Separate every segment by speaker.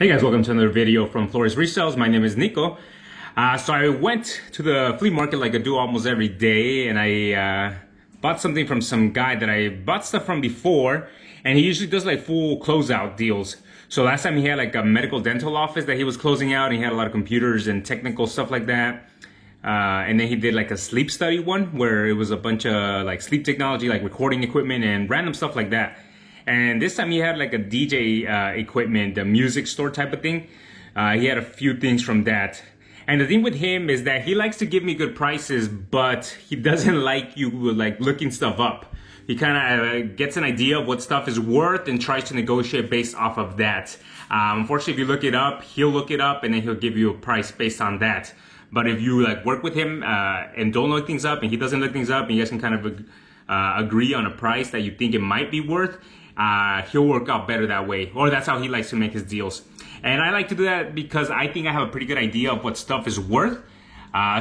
Speaker 1: Hey guys, welcome to another video from Flores Resells. My name is Nico. So I went to the flea market like I do almost every day, and I bought something from some guy that I bought stuff from before, and he usually does like full closeout deals. So last time he had like a medical dental office that he was closing out, and he had a lot of computers and technical stuff like that. And then he did like a sleep study one where it was a bunch of like sleep technology, like recording equipment and random stuff like that. And this time he had like a DJ equipment, a music store type of thing. He had a few things from that. And the thing with him is that he likes to give me good prices, but he doesn't like you like looking stuff up. He kind of gets an idea of what stuff is worth and tries to negotiate based off of that. Unfortunately, if you look it up, he'll look it up and then he'll give you a price based on that. But if you like work with him and don't look things up and he doesn't look things up and you guys can kind of agree on a price that you think it might be worth, he'll work out better that way, or that's how he likes to make his deals. And I like to do that because I think I have a pretty good idea of what stuff is worth.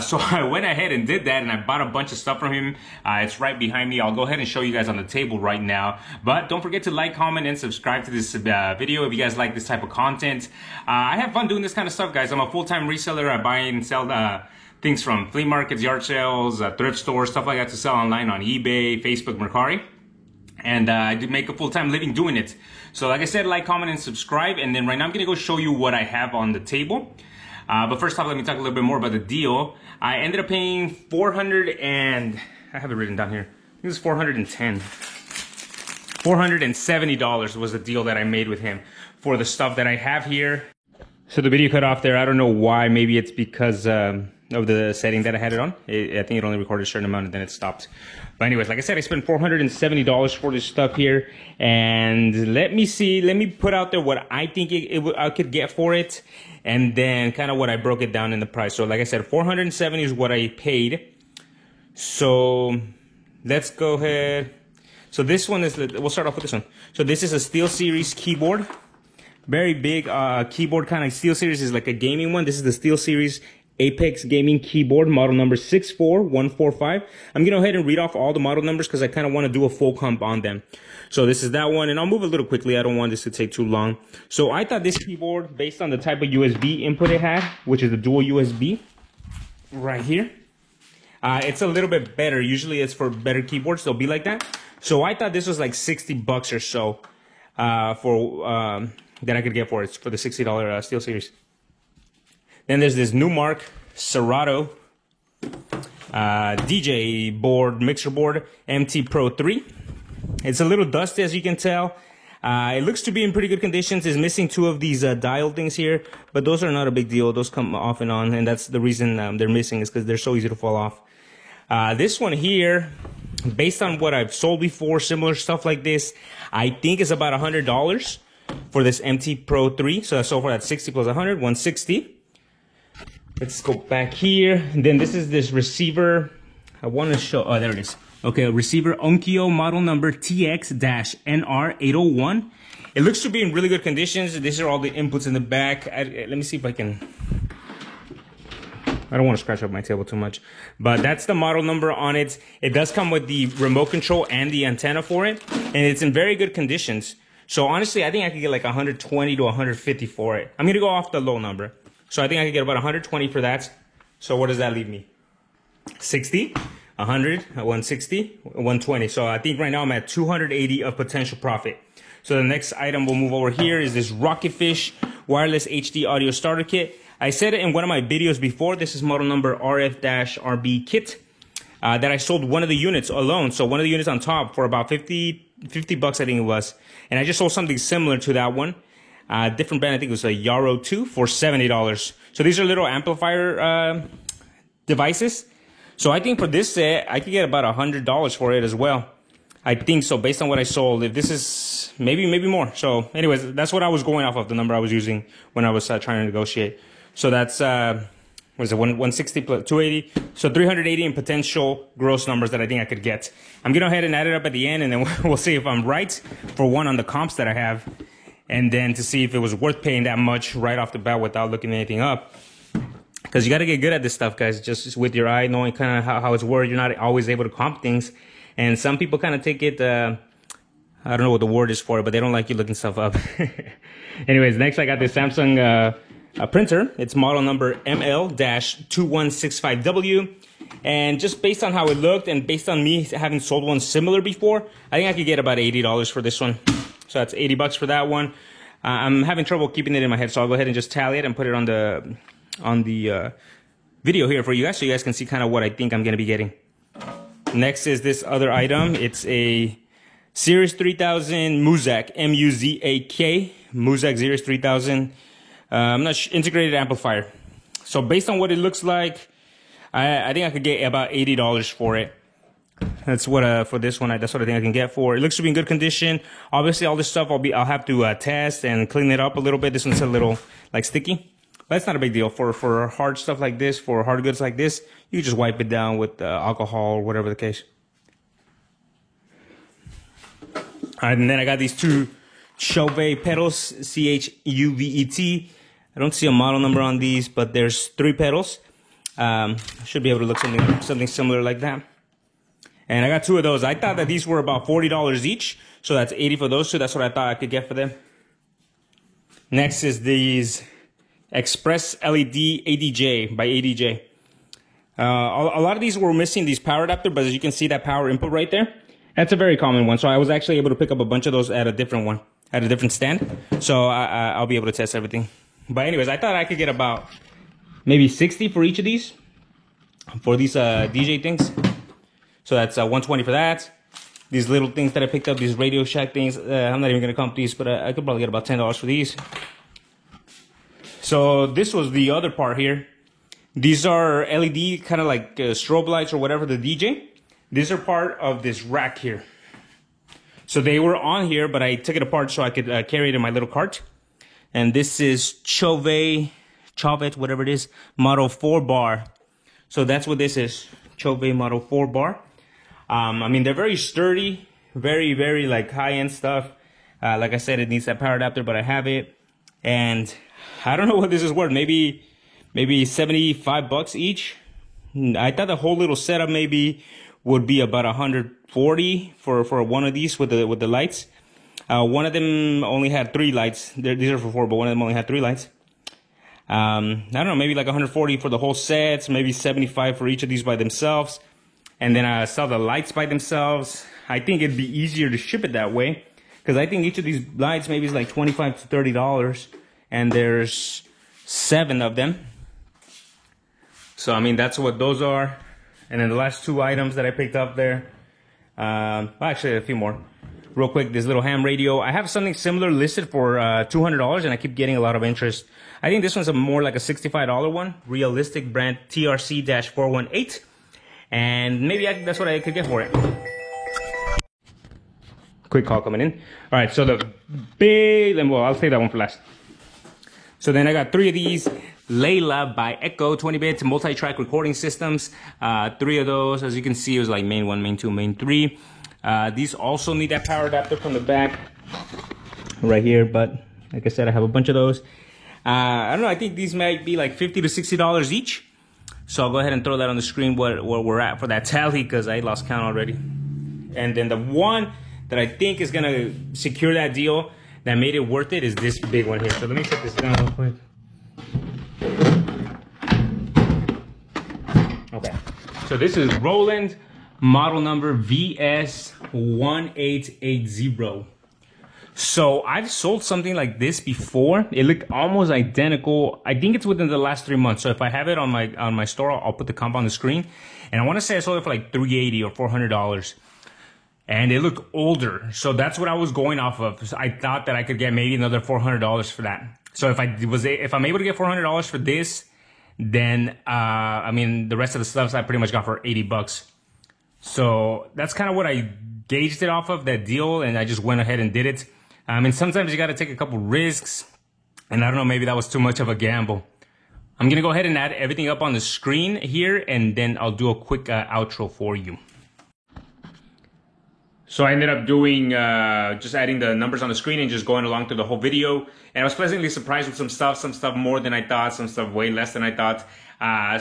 Speaker 1: So I went ahead and did that, and I bought a bunch of stuff from him. It's right behind me. I'll go ahead and show you guys on the table right now. But don't forget to like, comment, and subscribe to this video if you guys like this type of content. I have fun doing this kind of stuff, guys. I'm a full-time reseller. I buy and sell things from flea markets, yard sales, thrift stores, stuff like that to sell online on eBay, Facebook, Mercari. And I do make a full-time living doing it. So like I said, like, comment, and subscribe. And then right now I'm gonna go show you what I have on the table. But first off, let me talk a little bit more about the deal. I ended up paying I have it written down here. I think it was $470 was the deal that I made with him for the stuff that I have here. So the video cut off there. I don't know why. Maybe it's because of the setting that I had it on. I think it only recorded a certain amount and then it stopped. But anyways, like I said, I spent $470 for this stuff here. And let me put out there what I think I could get for it. And then kind of what I broke it down in the price. So like I said, $470 is what I paid. So let's go ahead. So this one is, we'll start off with this one. So this is a SteelSeries keyboard. Very big keyboard, kind of. SteelSeries is like a gaming one. This is the SteelSeries Apex Gaming Keyboard, model number 64145. I'm going to go ahead and read off all the model numbers because I kind of want to do a full comp on them. So this is that one, and I'll move a little quickly. I don't want this to take too long. So I thought this keyboard, based on the type of USB input it had, which is the dual USB right here, it's a little bit better. Usually it's for better keyboards, they'll be like that. So I thought this was like 60 bucks or so for that I could get for it, for the $60 SteelSeries. Then there's this Numark Serato DJ board, mixer board, MT Pro 3. It's a little dusty, as you can tell. It looks to be in pretty good conditions. It's missing two of these dial things here, but those are not a big deal. Those come off and on, and that's the reason they're missing, is because they're so easy to fall off. This one here, based on what I've sold before, similar stuff like this, I think is about $100 for this MT Pro 3. So so far that's 60 plus 100, 160. Let's go back here. And then this is this receiver. I want to show, oh, there it is. Okay, a receiver Onkyo model number TX-NR801. It looks to be in really good conditions. These are all the inputs in the back. Let me see if I can, I don't want to scratch up my table too much, but that's the model number on it. It does come with the remote control and the antenna for it, and it's in very good conditions. So honestly, I think I could get like 120 to 150 for it. I'm going to go off the low number. So I think I could get about 120 for that. So what does that leave me? 60, 100, 160, 120. So I think right now I'm at 280 of potential profit. So the next item we'll move over here is this Rocketfish wireless HD audio starter kit. I said it in one of my videos before. This is model number RF-RB kit that I sold one of the units alone. So one of the units on top for about 50 bucks, I think it was. And I just sold something similar to that one. Different brand, I think it was a Yarrow 2 for $70. So these are little amplifier devices. So I think for this set, I could get about $100 for it as well. I think so, based on what I sold. If this is maybe more. So anyways, that's what I was going off of, the number I was using when I was trying to negotiate. So that's, what is it, 160 plus 280. So 380 in potential gross numbers that I think I could get. I'm going to go ahead and add it up at the end, and then we'll see if I'm right for one on the comps that I have. And then to see if it was worth paying that much right off the bat without looking anything up. Because you got to get good at this stuff, guys. Just with your eye, knowing kind of how it's worth. You're not always able to comp things. And some people kind of take it I don't know what the word is for it, but they don't like you looking stuff up. Anyways, next I got this Samsung printer. It's model number ML-2165W. And just based on how it looked and based on me having sold one similar before, I think I could get about $80 for this one. So that's 80 bucks for that one. I'm having trouble keeping it in my head, so I'll go ahead and just tally it and put it on the video here for you guys, so you guys can see kind of what I think I'm going to be getting. Next is this other item. It's a Series 3000 Muzak, M-U-Z-A-K, Muzak Series 3000. I'm not integrated amplifier. So based on what it looks like, I think I could get about $80 for it. That's what for this one. That's what I think I can get for. It looks to be in good condition. Obviously, all this stuff I'll have to test and clean it up a little bit. This one's a little like sticky. That's not a big deal for hard stuff like this, for hard goods like this. You can just wipe it down with alcohol or whatever the case. All right, and then I got these two Chauvet pedals, C-H-U-V-E-T. I don't see a model number on these, but there's 3 pedals. Should be able to look something similar like that. And I got 2 of those. I thought that these were about $40 each, so that's 80 for those 2. That's what I thought I could get for them. Next is these Express LED ADJ by ADJ. A lot of these were missing these power adapter, but as you can see that power input right there, that's a very common one. So I was actually able to pick up a bunch of those at a different one, at a different stand. So I'll be able to test everything. But anyways, I thought I could get about maybe 60 for each of these, for these DJ things. So that's 120 for that. These little things that I picked up, these Radio Shack things, I'm not even gonna count these, but I could probably get about $10 for these. So this was the other part here. These are LED, kind of like strobe lights or whatever, the DJ. These are part of this rack here. So they were on here, but I took it apart so I could carry it in my little cart. And this is Chauvet, whatever it is, Model 4 bar. So that's what this is, Chauvet Model 4 bar. I mean, they're very sturdy, very, very like high-end stuff. Like I said, it needs that power adapter, but I have it. And I don't know what this is worth, maybe 75 bucks each. I thought the whole little setup maybe would be about 140 for one of these with the lights. One of them only had 3 lights. These are for 4, but one of them only had 3 lights. I don't know, maybe like 140 for the whole sets, maybe 75 for each of these by themselves. And then I sell the lights by themselves. I think it'd be easier to ship it that way, because I think each of these lights maybe is like $25 to $30, and there's 7 of them. So I mean, that's what those are. And then the last 2 items that I picked up there, well, actually a few more. Real quick, this little ham radio. I have something similar listed for $200, and I keep getting a lot of interest. I think this one's more like a $65 one, Realistic brand TRC-418. And maybe that's what I could get for it. Quick call coming in. All right, so the big, well, I'll save that one for last. So then I got 3 of these Layla by Echo 20-bit multi-track recording systems. 3 of those, as you can see, it was like main 1, main 2, main 3. These also need that power adapter from the back right here, but like I said, I have a bunch of those. I don't know, I think these might be like $50 to $60 each. So I'll go ahead and throw that on the screen where we're at for that tally, because I lost count already. And then the one that I think is gonna secure that deal, that made it worth it, is this big one here. So let me set this down real quick. Okay, so this is Roland, model number VS1880. So I've sold something like this before. It looked almost identical. I think it's within the last 3 months. So if I have it on my store, I'll put the comp on the screen. And I want to say I sold it for like $380 or $400. And it looked older. So that's what I was going off of. So I thought that I could get maybe another $400 for that. So if I'm able to get $400 for this, then I mean, the rest of the stuff I pretty much got for 80 bucks. So that's kind of what I gauged it off of, that deal, and I just went ahead and did it. I mean, sometimes you got to take a couple risks, and I don't know, maybe that was too much of a gamble. I'm going to go ahead and add everything up on the screen here, and then I'll do a quick outro for you. So I ended up doing, just adding the numbers on the screen and just going along through the whole video. And I was pleasantly surprised with some stuff more than I thought, some stuff way less than I thought.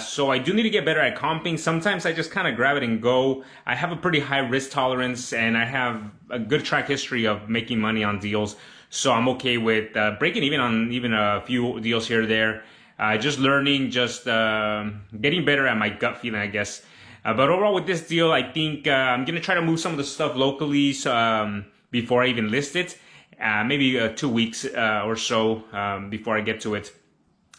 Speaker 1: So I do need to get better at comping. Sometimes I just kind of grab it and go. I have a pretty high risk tolerance and I have a good track history of making money on deals. So I'm okay with breaking even on even a few deals here or there. Just learning, just getting better at my gut feeling, I guess. But overall with this deal, I think I'm going to try to move some of the stuff locally before I even list it. Maybe 2 weeks or so before I get to it.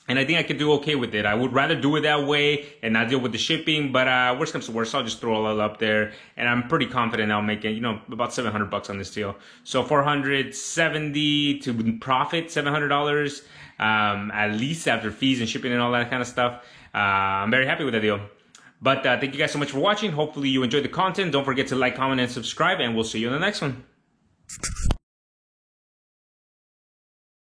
Speaker 1: And I think I could do okay with it. I would rather do it that way and not deal with the shipping. But worst comes to worst, I'll just throw it all up there. And I'm pretty confident I'll make it, about $700 on this deal. So $470 to profit $700 at least after fees and shipping and all that kind of stuff. I'm very happy with that deal. But thank you guys so much for watching. Hopefully you enjoyed the content. Don't forget to like, comment, and subscribe, and we'll see you in the next one.